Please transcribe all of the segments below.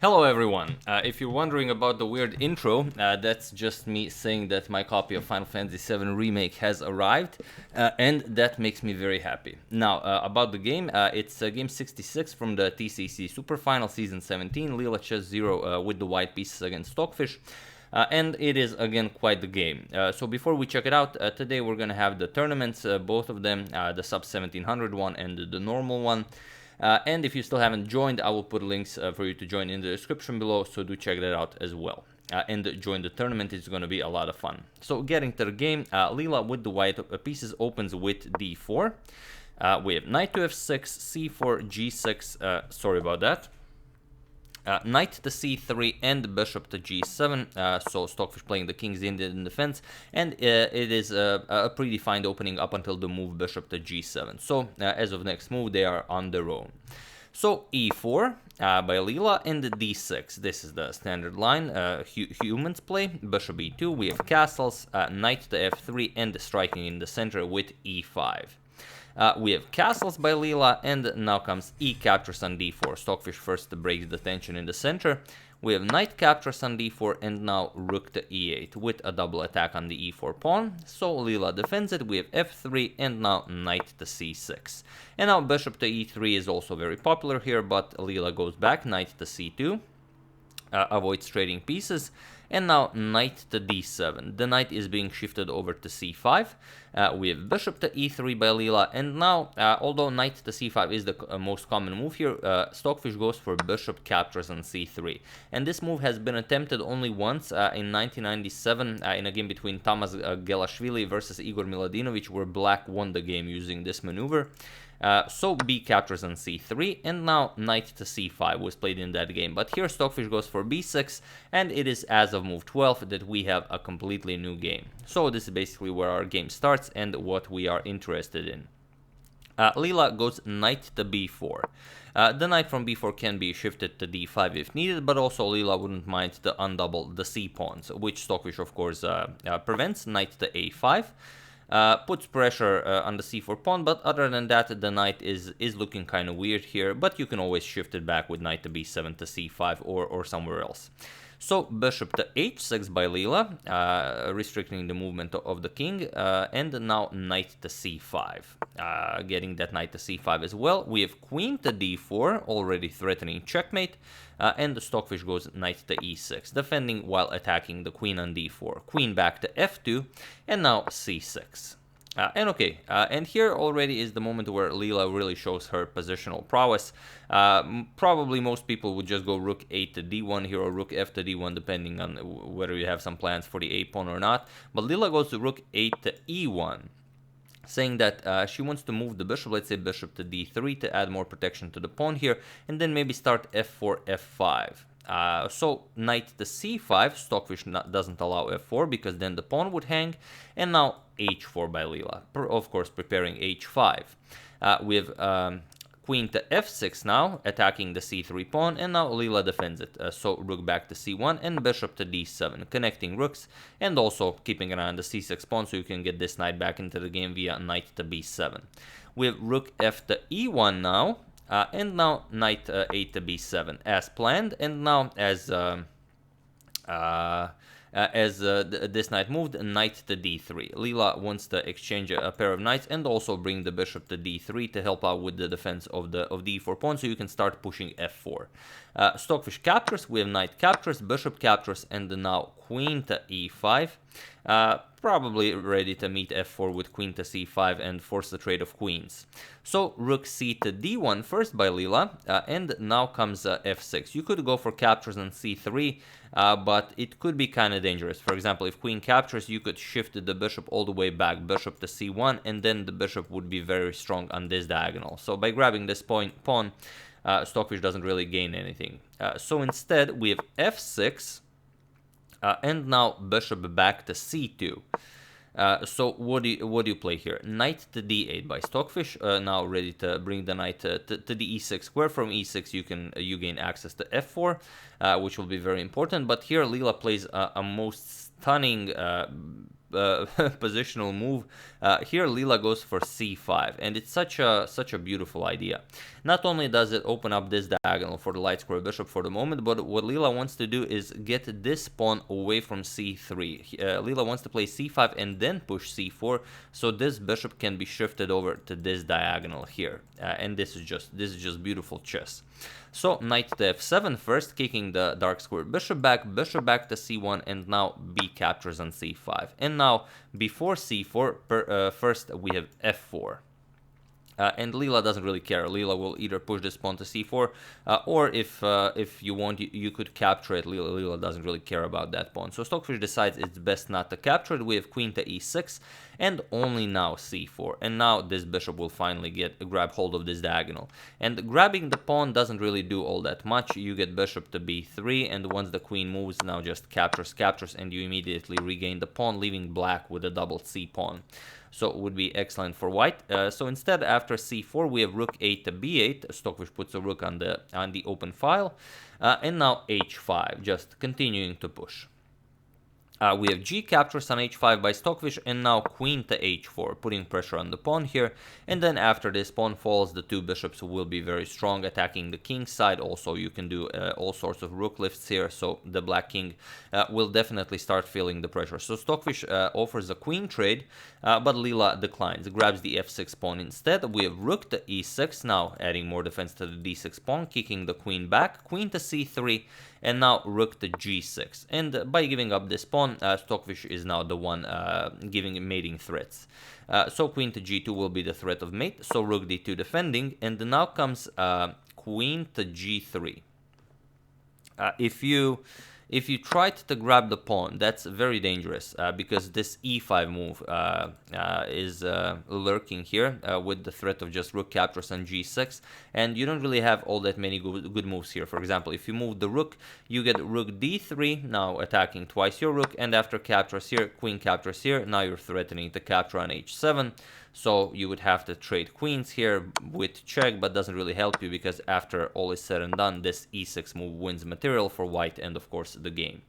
Hello everyone, if you're wondering about the weird intro, that's just me saying that my copy of Final Fantasy VII Remake has arrived, and that makes me very happy. Now, about the game, it's game 66 from the TCEC Superfinal Season 17, Leela Chess 0 with the white pieces against Stockfish. And it is again quite the game. So before we check it out, today we're gonna have the tournaments, both of them, the sub 1700 one and the normal one. And if you still haven't joined, I will put links for you to join in the description below, so do check that out as well. And join the tournament, it's going to be a lot of fun. So getting to the game, Leela with the white pieces opens with d4. We have knight to f6, c4, g6, sorry about that. Knight to c3 and bishop to g7, so Stockfish playing the king's Indian in defense, and it is a predefined opening up until the move bishop to g7. So as of next move, they are on their own. So e4 by Leela and d6. This is the standard line humans play. Bishop e2, we have castles, knight to f3, and striking in the center with e5. We have castles by Leela, and now comes e captures on d4. Stockfish first breaks the tension in the center. We have knight captures on d4, and now rook to e8 with a double attack on the e4 pawn. So Leela defends it. We have f3, and now knight to c6. And now bishop to e3 is also very popular here, but Leela goes back, knight to c2. Avoids trading pieces, and now knight to d7. The knight is being shifted over to c5. We have bishop to e3 by Leela, and now, although knight to c5 is the most common move here, Stockfish goes for bishop captures on c3. And this move has been attempted only once in 1997 in a game between Tamas Gelashvili versus Igor Miladinovic, where black won the game using this maneuver. So b captures on c3, and now knight to c5 was played in that game. But here Stockfish goes for b6, and it is as of move 12 that we have a completely new game. So this is basically where our game starts and what we are interested in. Leela goes knight to b4. The knight from b4 can be shifted to d5 if needed, but also Leela wouldn't mind to undouble the c pawns, which Stockfish of course prevents. Knight to a5. Puts pressure on the c4 pawn, but other than that, the knight is looking kind of weird here, but you can always shift it back with knight to b7 to c5 or somewhere else. So bishop to h6 by Leela, restricting the movement of the king, and now knight to c5, getting that knight to c5 as well. We have queen to d4, already threatening checkmate, and the Stockfish goes knight to e6, defending while attacking the queen on d4. Queen back to f2, and now c6. And here already is the moment where Leela really shows her positional prowess. Probably most people would just go rook 8 to d1 here, or rook f to d1, depending on whether you have some plans for the a pawn or not. But Leela goes to rook 8 to e1, saying that she wants to move the bishop, let's say bishop to d3, to add more protection to the pawn here, and then maybe start f4, f5. So knight to c5, Stockfish doesn't allow f4 because then the pawn would hang, and now h4 by Leela, of course preparing h5. We have queen to f6 now, attacking the c3 pawn, and now Leela defends it. So rook back to c1 and bishop to d7, connecting rooks, and also keeping an eye on the c6 pawn so you can get this knight back into the game via knight to b7. We have rook f to e1 now, and now knight 8 to b7 as planned, and now as this knight moved, knight to d3. Leela wants to exchange a pair of knights and also bring the bishop to d3 to help out with the defense of the e4 pawn, so you can start pushing f4. Stockfish captures, we have knight captures, bishop captures, and now queen to e5. Probably ready to meet f4 with queen to c5 and force the trade of queens. So rook c to d1 first by Leela, and now comes f6. You could go for captures on c3, but it could be kind of dangerous. For example, if queen captures, you could shift the bishop all the way back, bishop to c1, and then the bishop would be very strong on this diagonal. So by grabbing this pawn, Stockfish doesn't really gain anything. So instead, we have f6, and now bishop back to c2. So what do you play here? Knight to d8 by Stockfish, now ready to bring the knight to the e6 square. From e6 you gain access to f4, which will be very important. But here Leela plays a most stunning positional move. Here Leela goes for c5, and it's such a beautiful idea. Not only does it open up this diagonal for the light square bishop for the moment, but what Leela wants to do is get this pawn away from c3. Leela wants to play c5 and then push c4, so this bishop can be shifted over to this diagonal here, and this is just beautiful chess. So knight to f7 first, kicking the dark square bishop back to c1, and now b captures on c5. And now before c4, first we have f4. And Leela doesn't really care. Leela will either push this pawn to c4, or if you want, you could capture it. Leela doesn't really care about that pawn. So Stockfish decides it's best not to capture it. We have queen to e6, and only now c4. And now this bishop will finally grab hold of this diagonal. And grabbing the pawn doesn't really do all that much. You get bishop to b3, and once the queen moves, now just captures, and you immediately regain the pawn, leaving black with a double c pawn. So it would be excellent for white. So instead, after c4, we have rook 8 to b8. Stockfish puts a rook on the open file, and now h5, just continuing to push. We have g captures on h5 by Stockfish, and now queen to h4, putting pressure on the pawn here. And then after this pawn falls, the two bishops will be very strong, attacking the king side. Also, you can do all sorts of rook lifts here, so the black king will definitely start feeling the pressure. So Stockfish offers a queen trade, but Leela declines, grabs the f6 pawn instead. We have rook to e6, now adding more defense to the d6 pawn, kicking the queen back, queen to c3, and now rook to g6. And by giving up this pawn, Stockfish is now the one giving mating threats. So queen to g2 will be the threat of mate, so rook d2 defending, and now comes queen to g3. If you tried to grab the pawn, that's very dangerous, because this e5 move is lurking here with the threat of just rook captures on g6, and you don't really have all that many good moves here. For example, if you move the rook, you get rook d3, now attacking twice your rook, and after captures here, queen captures here, now you're threatening to capture on h7. So you would have to trade queens here with check, but doesn't really help you, because after all is said and done, this e6 move wins material for white and of course the game.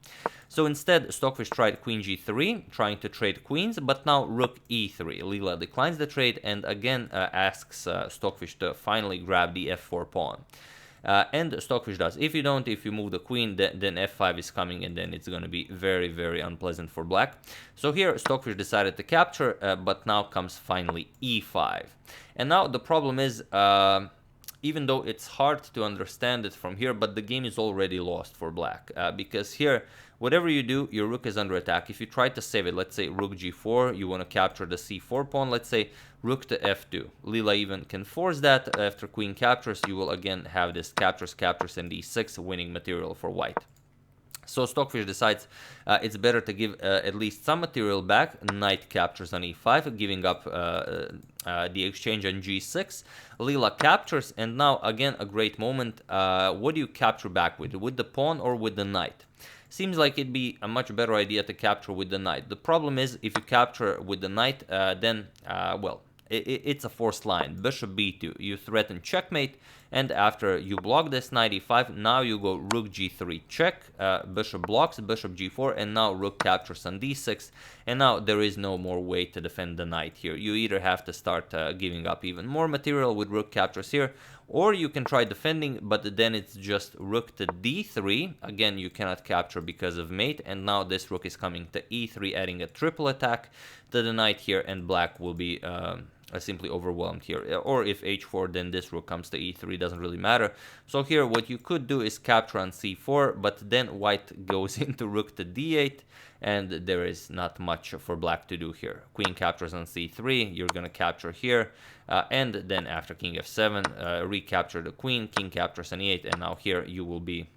So instead, Stockfish tried queen g3, trying to trade queens, but now rook e3. Leela declines the trade and again asks Stockfish to finally grab the f4 pawn. And Stockfish does. If you move the queen, then f5 is coming, and then it's going to be very, very unpleasant for black. So here Stockfish decided to capture, but now comes finally e5. And now the problem is, even though it's hard to understand it from here, but the game is already lost for black, because here, whatever you do, your rook is under attack. If you try to save it, let's say rook g4, you want to capture the c4 pawn, let's say rook to f2. Leela even can force that. After queen captures, you will again have this captures, and e6 winning material for white. So Stockfish decides it's better to give at least some material back. Knight captures on e5, giving up the exchange on g6. Leela captures, and now again a great moment. What do you capture back with the pawn or with the knight? Seems like it'd be a much better idea to capture with the knight. The problem is, if you capture with the knight, then, well, it's a forced line. Bishop b2, you threaten checkmate, and after you block this knight e5, now you go rook g3 check, bishop blocks, bishop g4, and now rook captures on d6, and now there is no more way to defend the knight here. You either have to start giving up even more material with rook captures here, or you can try defending, but then it's just rook to d3. Again, you cannot capture because of mate, and now this rook is coming to e3, adding a triple attack to the knight here, and black will be simply overwhelmed here. Or if h4, then this rook comes to e3, doesn't really matter. So here what you could do is capture on c4, but then white goes into rook to d8, and there is not much for black to do here. Queen captures on c3, you're gonna capture here, and then after king f7, recapture the queen, king captures on e8, and now here you will be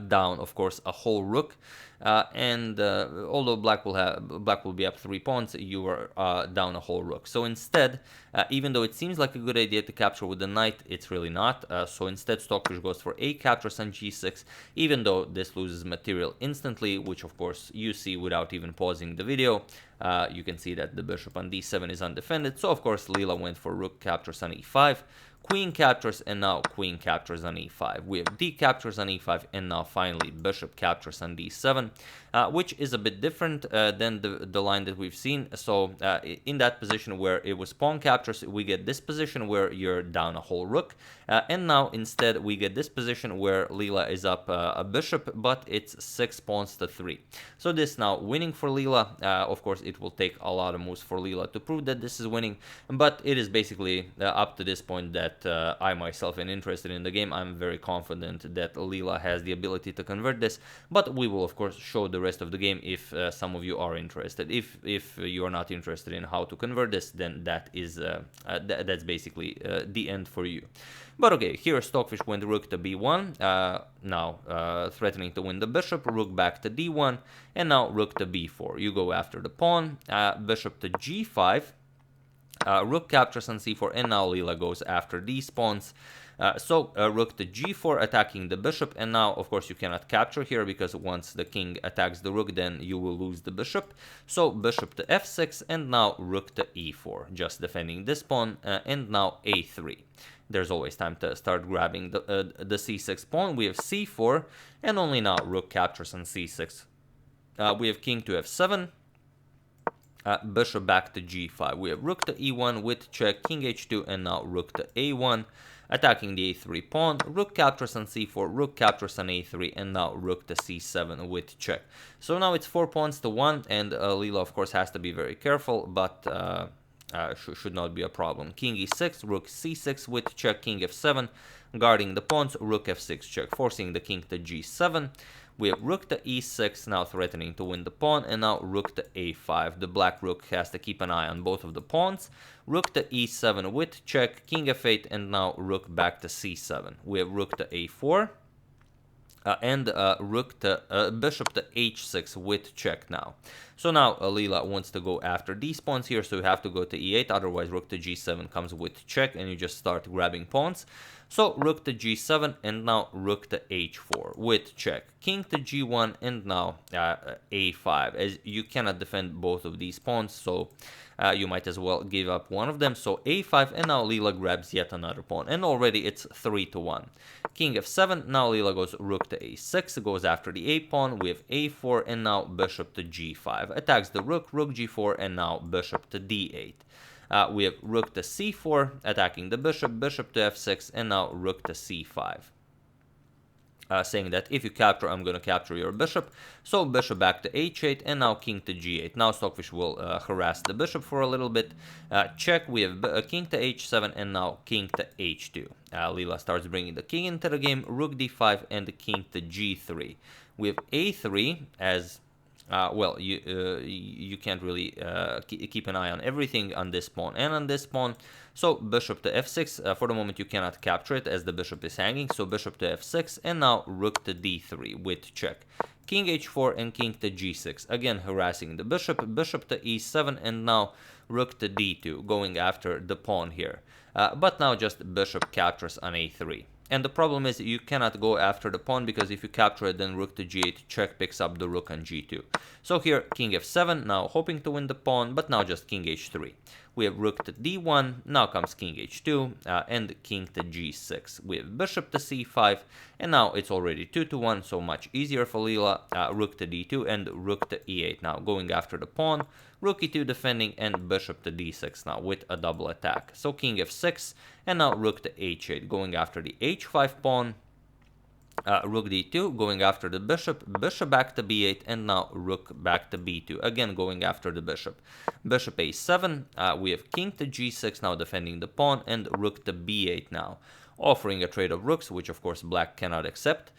down, of course, a whole rook, and although black will be up 3 pawns, you are down a whole rook. So instead, even though it seems like a good idea to capture with the knight, it's really not. So instead, Stockfish goes for a captures on g6, even though this loses material instantly, which of course you see without even pausing the video. You can see that the bishop on d7 is undefended. So of course Leela went for rook captures on e5, queen captures, and now queen captures on e5. We have d captures on e5, and now finally bishop captures on d7, which is a bit different than the line that we've seen. So in that position where it was pawn captures, we get this position where you're down a whole rook, and now instead we get this position where Leela is up a bishop, but it's 6 pawns to 3. So this now winning for Leela. Of course, it will take a lot of moves for Leela to prove that this is winning, but it is basically up to this point that I myself am interested in the game. I'm very confident that Leela has the ability to convert this, but we will of course show the rest of the game if some of you are interested. If you are not interested in how to convert this, then that is that's basically the end for you. But okay, here Stockfish went rook to b1, now threatening to win the bishop, rook back to d1, and now rook to b4. You go after the pawn, bishop to g5, rook captures on c4, and now Leela goes after these pawns. So rook to g4 attacking the bishop, and now of course you cannot capture here because once the king attacks the rook, then you will lose the bishop. So bishop to f6, and now rook to e4, just defending this pawn, and now a3. There's always time to start grabbing the c6 pawn. We have c4, and only now rook captures on c6. We have king to f7, bishop back to g5. We have rook to e1 with check, king h2, and now rook to a1, attacking the a3 pawn. Rook captures on c4, rook captures on a3, and now rook to c7 with check. So now it's 4 pawns to 1, and Leela of course has to be very careful, but should not be a problem. King e6, rook c6 with check, king f7, guarding the pawns, rook f6 check, forcing the king to g7. We have rook to e6, now threatening to win the pawn, and now rook to a5. The black rook has to keep an eye on both of the pawns. Rook to e7 with check, king f8, and now rook back to c7. We have rook to a4, and bishop to h6 with check now. So now Leela wants to go after these pawns here, so you have to go to e8, otherwise rook to g7 comes with check, and you just start grabbing pawns. So rook to g7, and now rook to h4 with check, king to g1, and now a5, as you cannot defend both of these pawns, so you might as well give up one of them. So a5, and now Leela grabs yet another pawn, and already it's 3 to 1. King f7, now Leela goes rook to a6, goes after the a pawn. We have a4, and now bishop to g5, attacks the rook, rook g4, and now bishop to d8. We have rook to c4, attacking the bishop, bishop to f6, and now rook to c5. Saying that if you capture, I'm going to capture your bishop. So bishop back to h8, and now king to g8. Now Stockfish will harass the bishop for a little bit. Check, we have king to h7, and now king to h2. Leela starts bringing the king into the game, rook d5, and the king to g3. We have a3 as... well, you can't really keep an eye on everything on this pawn and on this pawn. So bishop to f6, for the moment you cannot capture it as the bishop is hanging. So bishop to f6, and now rook to d3 with check. King h4 and king to g6, again harassing the bishop, bishop to e7, and now rook to d2, going after the pawn here. But now just bishop captures on a3. And the problem is you cannot go after the pawn, because if you capture it, then rook to g8, check picks up the rook on g2. So here, king f7, now hoping to win the pawn, but now just king h3. We have rook to d1, now comes king h2, and king to g6. We have bishop to c5, and now it's already 2 to 1, so much easier for Leela. Rook to d2 and rook to e8, now going after the pawn. Rook e2 defending, and bishop to d6 now with a double attack. So king f6, and now rook to h8, going after the h5 pawn. Rook d2, going after the bishop, bishop back to b8, and now rook back to b2, again going after the bishop. Bishop a7, we have king to g6 now defending the pawn, and rook to b8 now, offering a trade of rooks, which of course black cannot accept.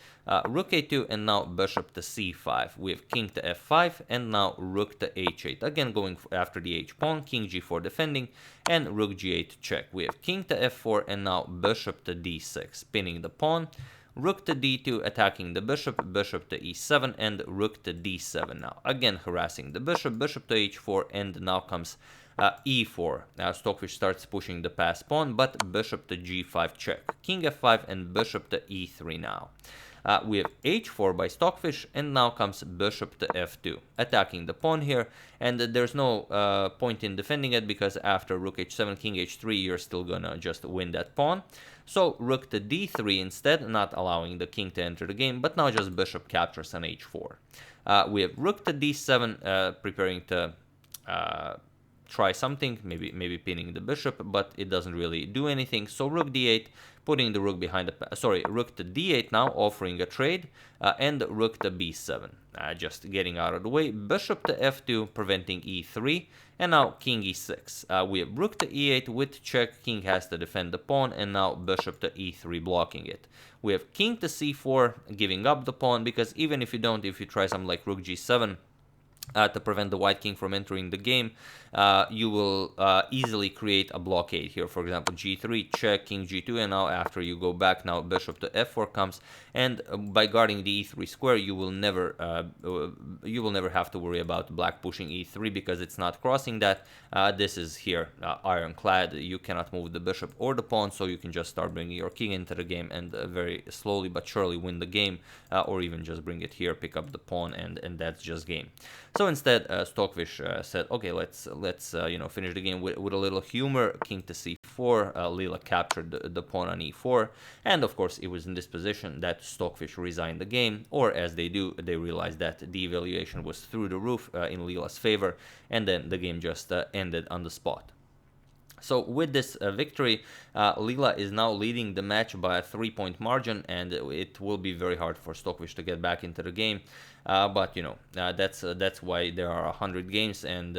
Rook a2, and now bishop to c5. We have king to f5, and now rook to h8, again going after the h-pawn, king g4 defending, and rook g8 check. We have king to f4, and now bishop to d6, pinning the pawn. Rook to d2, attacking the bishop, bishop to e7, and rook to d7 now, again harassing the bishop, bishop to h4, and now comes e4. Now Stockfish starts pushing the pass pawn, but bishop to g5 check, king f5, and bishop to e3 now. We have h4 by Stockfish, and now comes bishop to f2, attacking the pawn here, and there's no point in defending it, because after rook h7, king h3, you're still gonna just win that pawn. So rook to d3 instead, not allowing the king to enter the game, but now just bishop captures on h4. We have rook to d7, preparing to try something, maybe pinning the bishop, but it doesn't really do anything. So rook d8, putting the rook behind the rook to d8 now, offering a trade, and rook to b7, just getting out of the way. Bishop to f2, preventing e3, and now king e6. We have rook to e8 with check, king has to defend the pawn, and now bishop to e3, blocking it. We have king to c4, giving up the pawn, because even if you try something like rook g7, to prevent the white king from entering the game, you will easily create a blockade here. For example, g3, check, king g2, and now after you go back, now bishop to f4 comes, and by guarding the e3 square, you will never have to worry about black pushing e3, because it's not crossing that. This is here ironclad. You cannot move the bishop or the pawn, so you can just start bringing your king into the game and very slowly but surely win the game, or even just bring it here, pick up the pawn, and that's just game. So instead, Stockfish said, okay, let's finish the game with a little humor. King to c4, Leela captured the pawn on e4, and of course it was in this position that Stockfish resigned the game, or as they do, they realized that the evaluation was through the roof in Leela's favor, and then the game just ended on the spot. So with this victory, Leela is now leading the match by a 3-point margin, and it will be very hard for Stockfish to get back into the game. But that's why there are 100 games, and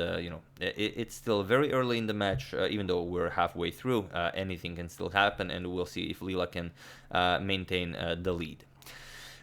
it's still very early in the match. Even though we're halfway through, anything can still happen, and we'll see if Leela can maintain the lead.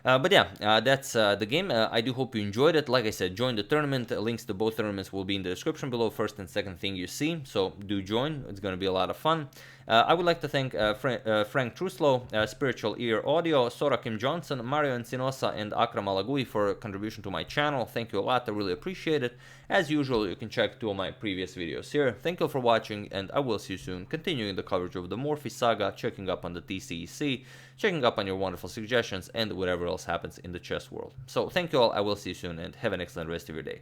But yeah, that's the game. I do hope you enjoyed it. Like I said, join the tournament. Links to both tournaments will be in the description below, first and second thing you see. So do join. It's going to be a lot of fun. I would like to thank Frank Truslow, Spiritual Ear Audio, Sora Kim Johnson, Mario Encinosa, and Akram Alagui for contribution to my channel. Thank you a lot. I really appreciate it. As usual, you can check 2 of my previous videos here. Thank you for watching, and I will see you soon, continuing the coverage of the Morphe saga, checking up on the TCEC, checking up on your wonderful suggestions, and whatever else happens in the chess world. So thank you all. I will see you soon, and have an excellent rest of your day.